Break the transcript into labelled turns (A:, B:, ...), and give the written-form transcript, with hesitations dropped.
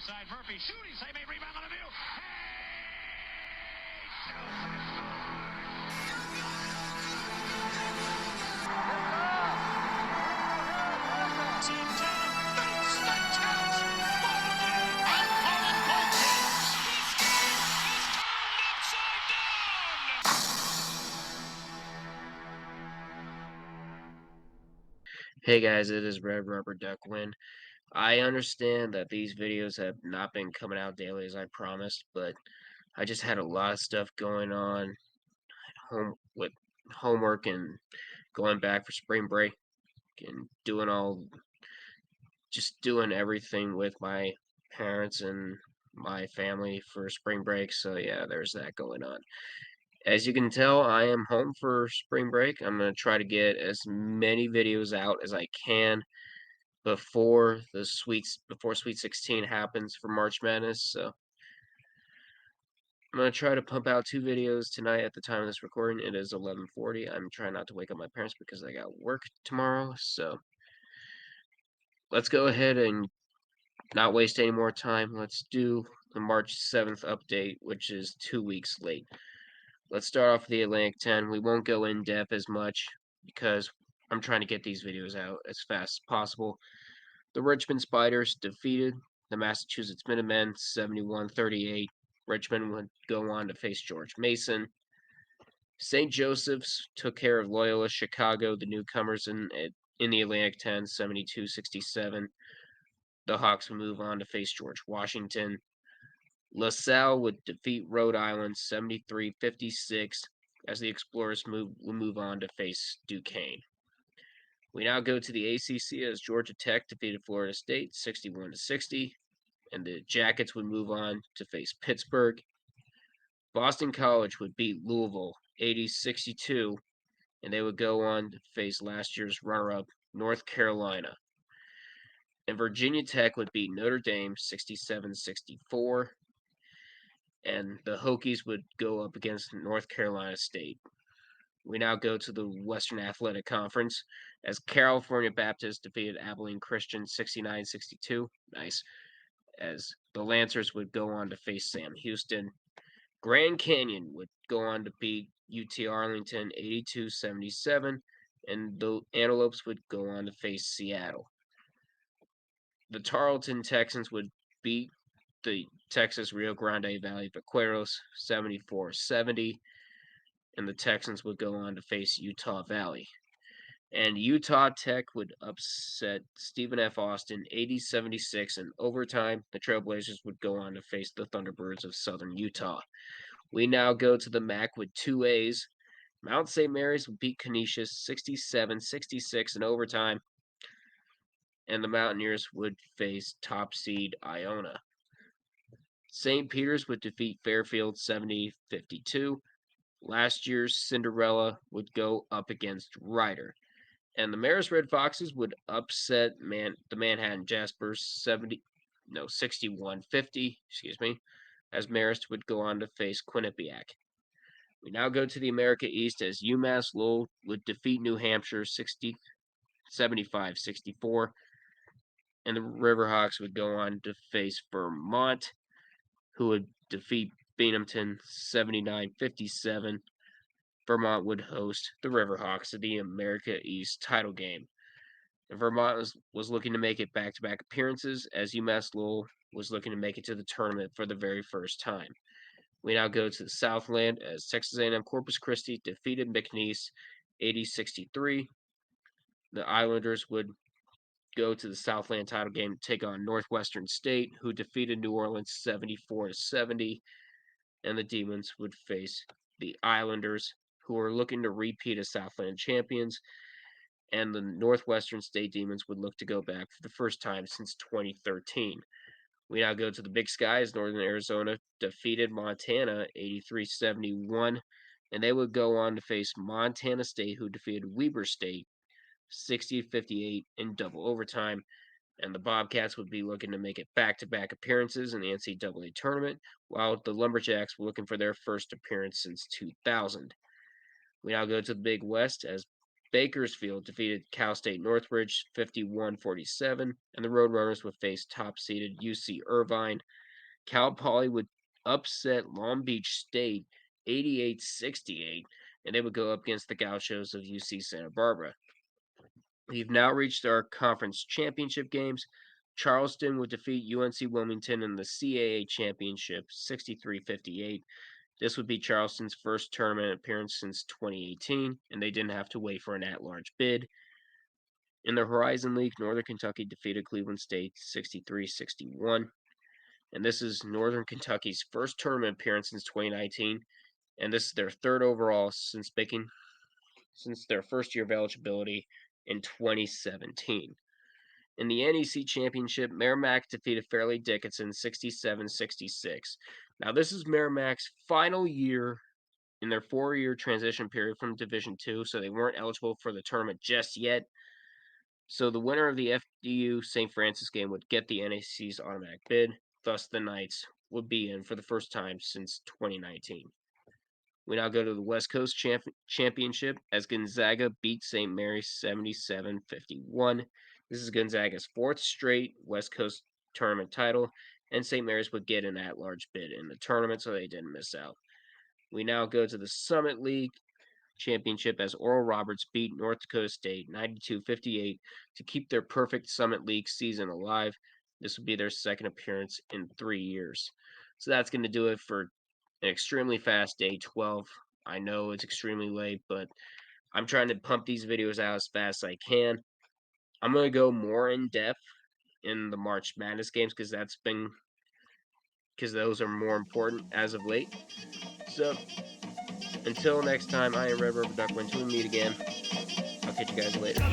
A: side. Murphy shooting, save a rebound on the view.
B: Hey guys, it is Red Rubber Duckwind. I understand that these videos have not been coming out daily as I promised, but I just had a lot of stuff going on home with homework and going back for spring break and doing everything with my parents and my family for spring break. So yeah, there's that going on. As you can tell, I am home for spring break. I'm going to try to get as many videos out as I can before Sweet 16 happens for March Madness. So I'm gonna try to pump out 2 videos tonight at the time of this recording. It is 11:40. I'm trying not to wake up my parents because I got work tomorrow. So let's go ahead and not waste any more time. Let's do the March 7th update, which is 2 weeks late. Let's start off with the Atlantic 10. We won't go in depth as much because I'm trying to get these videos out as fast as possible. The Richmond Spiders defeated the Massachusetts Minutemen 71-38. Richmond would go on to face George Mason. St. Joseph's took care of Loyola Chicago, the newcomers in the Atlantic 10, 72-67. The Hawks would move on to face George Washington. LaSalle would defeat Rhode Island 73-56 as the Explorers would move on to face Duquesne. We now go to the ACC as Georgia Tech defeated Florida State 61-60, and the Jackets would move on to face Pittsburgh. Boston College would beat Louisville 80-62, and they would go on to face last year's runner-up North Carolina. And Virginia Tech would beat Notre Dame 67-64, and the Hokies would go up against North Carolina State. We now go to the Western Athletic Conference as California Baptist defeated Abilene Christian 69-62. Nice. As the Lancers would go on to face Sam Houston. Grand Canyon would go on to beat UT Arlington 82-77, and the Antelopes would go on to face Seattle. The Tarleton Texans would beat the Texas Rio Grande Valley Vaqueros 74-70, and the Texans would go on to face Utah Valley. And Utah Tech would upset Stephen F. Austin 80-76 in overtime. The Trailblazers would go on to face the Thunderbirds of Southern Utah. We now go to the MAC with 2As. Mount St. Mary's would beat Canisius 67-66 in overtime, and the Mountaineers would face top seed Iona. St. Peter's would defeat Fairfield 70-52. Last year's Cinderella would go up against Rider. And the Marist Red Foxes would upset the Manhattan Jaspers 61-50, as Marist would go on to face Quinnipiac. We now go to the America East as UMass Lowell would defeat New Hampshire 75-64, and the Riverhawks would go on to face Vermont, who would defeat Binghamton 79-57. Vermont would host the Riverhawks at the America East title game. And Vermont was looking to make it back-to-back appearances, as UMass Lowell was looking to make it to the tournament for the very first time. We now go to the Southland as Texas A&M Corpus Christi defeated McNeese 80-63. The Islanders would go to the Southland title game to take on Northwestern State, who defeated New Orleans 74-70, and the Demons would face the Islanders, who are looking to repeat as Southland champions, and the Northwestern State Demons would look to go back for the first time since 2013. We now go to the Big Sky as Northern Arizona defeated Montana 83-71, and they would go on to face Montana State, who defeated Weber State 60-58 in double overtime, and the Bobcats would be looking to make it back-to-back appearances in the NCAA tournament, while the Lumberjacks were looking for their first appearance since 2000. We now go to the Big West as Bakersfield defeated Cal State Northridge 51-47, and the Roadrunners would face top-seeded UC Irvine. Cal Poly would upset Long Beach State 88-68, and they would go up against the Gauchos of UC Santa Barbara. We've now reached our conference championship games. Charleston would defeat UNC Wilmington in the CAA championship 63-58. This would be Charleston's first tournament appearance since 2018, and they didn't have to wait for an at-large bid. In the Horizon League, Northern Kentucky defeated Cleveland State 63-61. And this is Northern Kentucky's first tournament appearance since 2019, and this is their third overall since their first year of eligibility in 2017. In the NEC Championship, Merrimack defeated Fairleigh Dickinson 67-66. Now, this is Merrimack's final year in their 4-year transition period from Division II, so they weren't eligible for the tournament just yet. So the winner of the FDU St. Francis game would get the NEC's automatic bid. Thus, the Knights would be in for the first time since 2019. We now go to the West Coast Championship as Gonzaga beat St. Mary's 77-51. This is Gonzaga's fourth straight West Coast tournament title, and St. Mary's would get an at-large bid in the tournament, so they didn't miss out. We now go to the Summit League Championship as Oral Roberts beat North Dakota State 92-58 to keep their perfect Summit League season alive. This would be their second appearance in 3 years. So that's going to do it for an extremely fast day 12. I know it's extremely late, but I'm trying to pump these videos out as fast as I can. I'm going to go more in depth in the March Madness games because those are more important as of late. So until next time, I am Red River Duck. Until we meet again, I'll catch you guys later.